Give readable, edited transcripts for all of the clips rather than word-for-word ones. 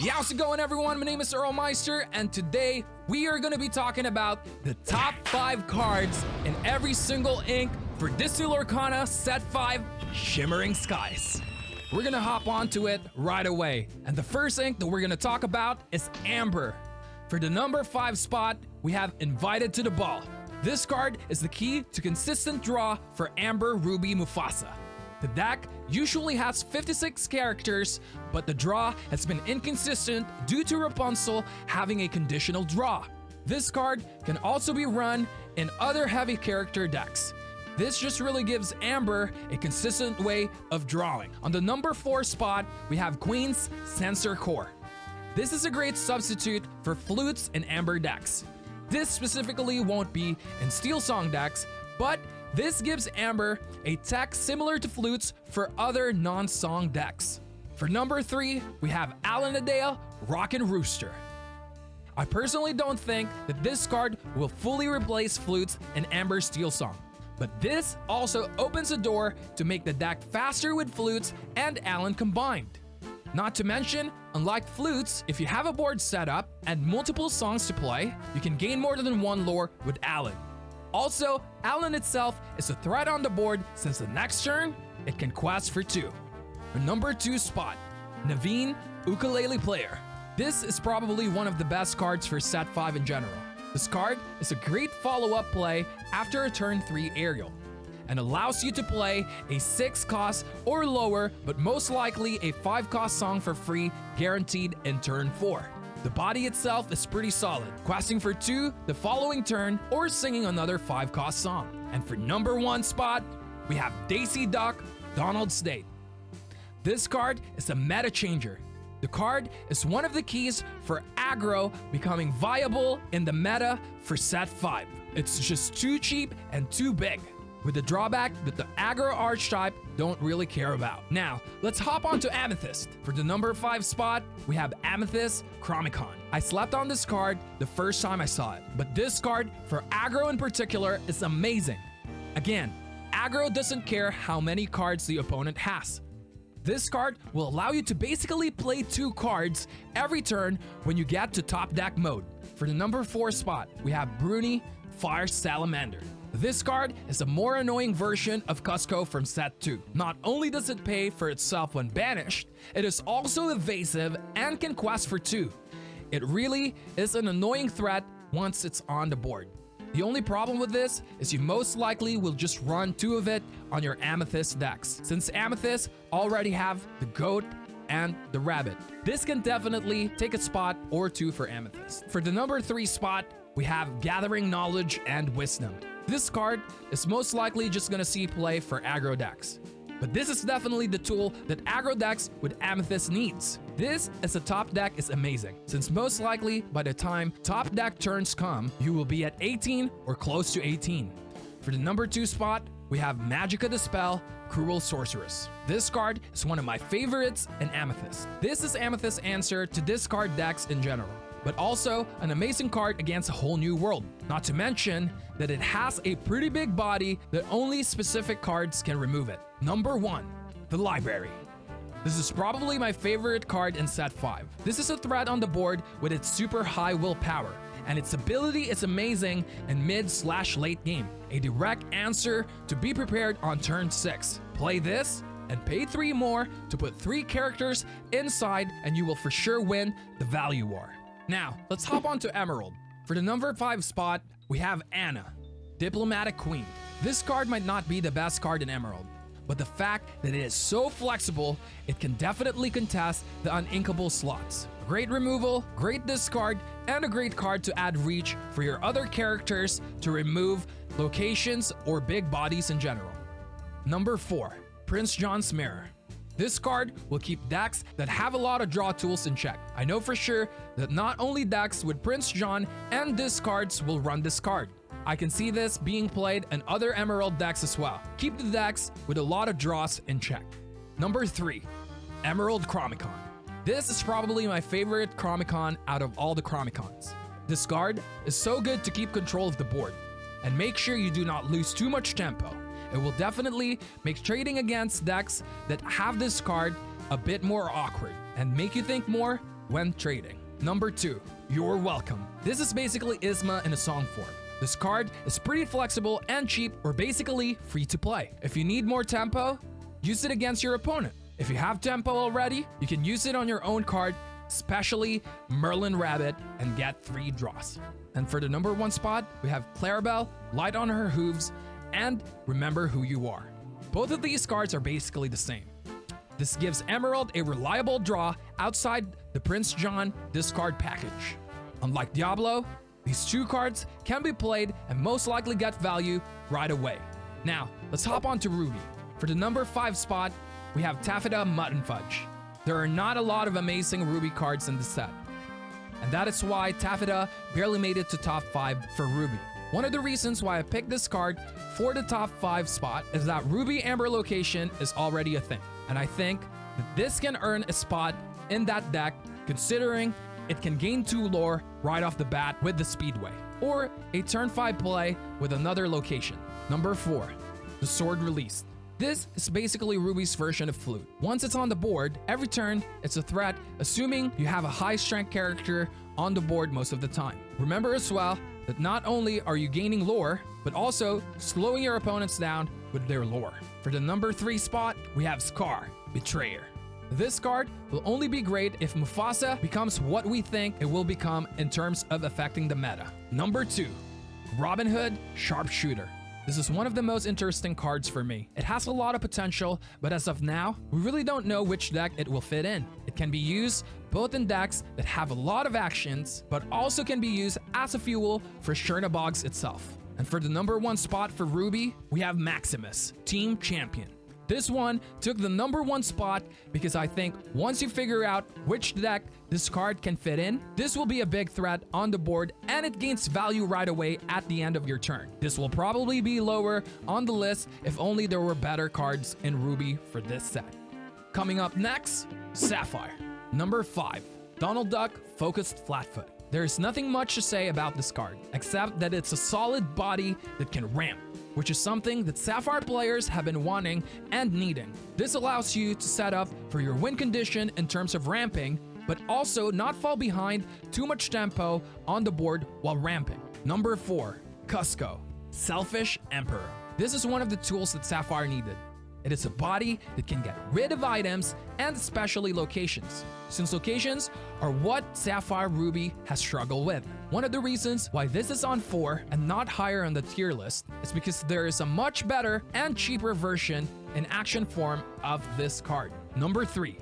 How's it going, everyone? My name is Earl Meister, and today we are going to be talking about the top 5 cards in every single ink for Disney Lorcana Set 5 Shimmering Skies. We're going to hop onto it right away, and the first ink that we're going to talk about is Amber. For the number 5 spot, we have Invited to the Ball. This card is the key to consistent draw for Amber, Ruby, Mufasa. The deck usually has 56 characters, but the draw has been inconsistent due to Rapunzel having a conditional draw. This card can also be run in other heavy character decks. This just really gives Amber a consistent way of drawing. On the number 4 spot, we have Queen's Sensor Core. This is a great substitute for flutes in Amber decks. This specifically won't be in Steel Song decks, but this gives Amber a tech similar to flutes for other non-song decks. For number 3, we have Alanadale Rockin' Rooster. I personally don't think that this card will fully replace flutes in Amber Steel Song, but this also opens the door to make the deck faster with flutes and Alan combined. Not to mention, unlike flutes, if you have a board set up and multiple songs to play, you can gain more than one lore with Alan. Also, Alan itself is a threat on the board since the next turn, it can quest for 2. The number 2 spot, Naveen Ukulele Player. This is probably one of the best cards for Set 5 in general. This card is a great follow-up play after a turn 3 aerial, and allows you to play a 6 cost or lower, but most likely a 5 cost song for free, guaranteed in turn 4. The body itself is pretty solid, questing for 2 the following turn or singing another 5 cost song. And for number 1 spot, we have Daisy Duck Donald State. This card is a meta changer. The card is one of the keys for aggro becoming viable in the meta for Set 5. It's just too cheap and too big, with the drawback that the aggro archetype don't really care about. Now, let's hop on to Amethyst. For the number 5 spot, we have Amethyst Chromicon. I slept on this card the first time I saw it, but this card, for aggro in particular, is amazing. Again, aggro doesn't care how many cards the opponent has. This card will allow you to basically play 2 cards every turn when you get to top deck mode. For the number 4 spot, we have Bruni Fire Salamander. This card is a more annoying version of Cusco from Set 2. Not only does it pay for itself when banished, it is also evasive and can quest for 2. It really is an annoying threat once it's on the board. The only problem with this is you most likely will just run 2 of it on your Amethyst decks, since Amethyst already have the goat and the rabbit. This can definitely take a spot or 2 for Amethyst. For the number 3 spot, we have Gathering Knowledge and Wisdom. This card is most likely just gonna see play for aggro decks. But this is definitely the tool that aggro decks with Amethyst needs. This as a top deck is amazing, since most likely by the time top deck turns come, you will be at 18 or close to 18. For the number 2 spot, we have Magica the Spell Cruel Sorceress. This card is one of my favorites in Amethyst. This is Amethyst's answer to discard decks in general, but also an amazing card against a whole new world. Not to mention that it has a pretty big body that only specific cards can remove it. Number 1, the Library. This is probably my favorite card in Set 5. This is a threat on the board with its super high willpower, and its ability is amazing in mid/late game. A direct answer to be prepared on turn 6. Play this and pay 3 more to put 3 characters inside, and you will for sure win the value war. Now, let's hop on to Emerald. For the number 5 spot, we have Anna, Diplomatic Queen. This card might not be the best card in Emerald, but the fact that it is so flexible, it can definitely contest the uninkable slots. Great removal, great discard, and a great card to add reach for your other characters to remove locations or big bodies in general. Number 4, Prince John's Mirror. This card will keep decks that have a lot of draw tools in check. I know for sure that not only decks with Prince John and discards will run this card. I can see this being played in other Emerald decks as well. Keep the decks with a lot of draws in check. Number 3, Emerald Chromicon. This is probably my favorite Chromicon out of all the Chromicons. This card is so good to keep control of the board, and make sure you do not lose too much tempo. It will definitely make trading against decks that have this card a bit more awkward and make you think more when trading. Number 2, You're Welcome. This is basically Isma in a song form. This card is pretty flexible and cheap, or basically free to play. If you need more tempo, use it against your opponent. If you have tempo already, you can use it on your own card, especially Merlin Rabbit, and get 3 draws. And for the number 1 spot, we have Clarabelle, Light on Her Hooves, and Remember Who You Are. Both of these cards are basically the same. This gives Emerald a reliable draw outside the Prince John discard package. Unlike Diablo, these 2 cards can be played and most likely get value right away. Now, let's hop on to Ruby. For the number 5 spot, we have Taffeta Mud and Fudge. There are not a lot of amazing Ruby cards in the set, and that is why Taffeta barely made it to top 5 for Ruby. One of the reasons why I picked this card for the top 5 spot is that Ruby Amber location is already a thing, and I think that this can earn a spot in that deck considering it can gain 2 lore right off the bat with the Speedway, or a turn 5 play with another location. Number 4, the Sword Released. This is basically Ruby's version of Flute. Once it's on the board, every turn it's a threat, assuming you have a high strength character on the board most of the time. Remember as well that not only are you gaining lore, but also slowing your opponents down with their lore. For the number 3 spot, we have Scar, Betrayer. This card will only be great if Mufasa becomes what we think it will become in terms of affecting the meta. Number 2, Robin Hood, Sharpshooter. This is one of the most interesting cards for me. It has a lot of potential, but as of now, we really don't know which deck it will fit in. It can be used both in decks that have a lot of actions, but also can be used as a fuel for Chernabog's itself. And for the number 1 spot for Ruby, we have Maximus, Team Champion. This one took the number 1 spot because I think once you figure out which deck this card can fit in, this will be a big threat on the board and it gains value right away at the end of your turn. This will probably be lower on the list if only there were better cards in Ruby for this set. Coming up next, Sapphire. Number 5, Donald Duck Focused Flatfoot. There is nothing much to say about this card, except that it's a solid body that can ramp, which is something that Sapphire players have been wanting and needing. This allows you to set up for your win condition in terms of ramping, but also not fall behind too much tempo on the board while ramping. Number 4, Cusco, Selfish Emperor. This is one of the tools that Sapphire needed. It is a body that can get rid of items and especially locations, since locations are what Sapphire Ruby has struggled with. One of the reasons why this is on 4 and not higher on the tier list is because there is a much better and cheaper version in action form of this card. Number 3,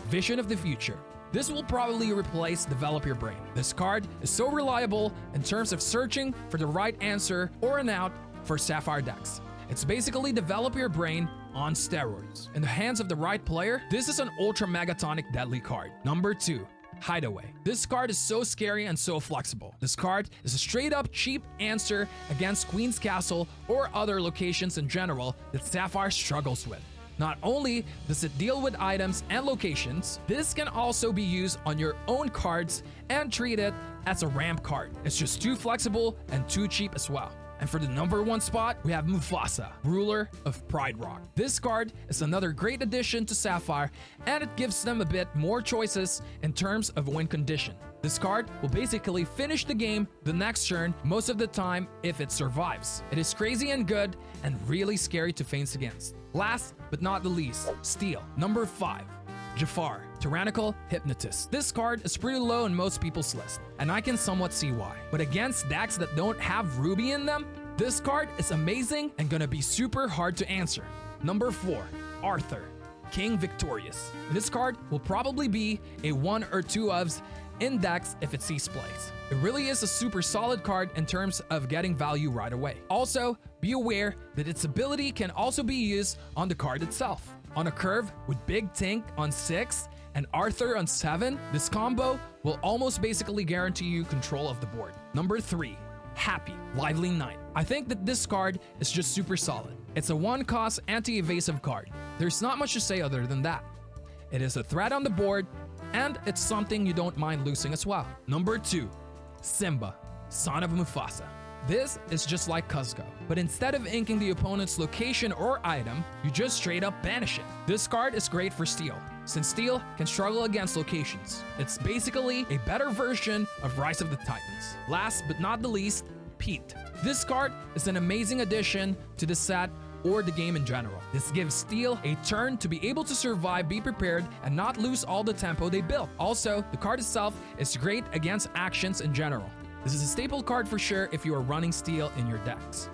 Vision of the Future. This will probably replace Develop Your Brain. This card is so reliable in terms of searching for the right answer or an out for Sapphire decks. It's basically Develop Your Brain on steroids. In the hands of the right player, this is an ultra megatonic deadly card. Number 2, Hideaway. This card is so scary and so flexible. This card is a straight up cheap answer against Queen's Castle or other locations in general that Sapphire struggles with. Not only does it deal with items and locations, this can also be used on your own cards and treat it as a ramp card. It's just too flexible and too cheap as well. And for the number 1 spot, we have Mufasa, Ruler of Pride Rock. This card is another great addition to Sapphire, and it gives them a bit more choices in terms of win condition. This card will basically finish the game the next turn most of the time if it survives. It is crazy and good and really scary to face against. Last but not the least, Steel. Number 5, Jafar, Tyrannical Hypnotist. This card is pretty low in most people's list, and I can somewhat see why. But against decks that don't have Ruby in them, this card is amazing and gonna be super hard to answer. Number 4, Arthur, King Victorious. This card will probably be a 1 or 2 ofs in decks if it sees plays. It really is a super solid card in terms of getting value right away. Also, be aware that its ability can also be used on the card itself. On a curve with Big Tink on 6 and Arthur on 7, this combo will almost basically guarantee you control of the board. Number 3, Happy, Lively Knight. I think that this card is just super solid. It's a 1-cost anti-evasive card. There's not much to say other than that. It is a threat on the board, and it's something you don't mind losing as well. Number 2, Simba, Son of Mufasa. This is just like Cusco, but instead of inking the opponent's location or item, you just straight up banish it. This card is great for steal. since Steel can struggle against locations. It's basically a better version of Rise of the Titans. Last but not the least, Pete. This card is an amazing addition to the set or the game in general. This gives Steel a turn to be able to survive, be prepared, and not lose all the tempo they built. Also, the card itself is great against actions in general. This is a staple card for sure if you are running Steel in your decks.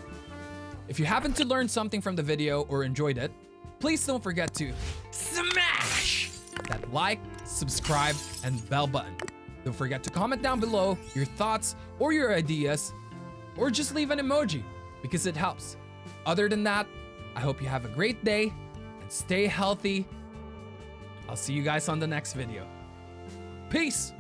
If you happen to learn something from the video or enjoyed it, please don't forget to smash that like, subscribe, and bell button. Don't forget to comment down below your thoughts or your ideas, or just leave an emoji because it helps. Other than that, I hope you have a great day and stay healthy. I'll see you guys on the next video. Peace!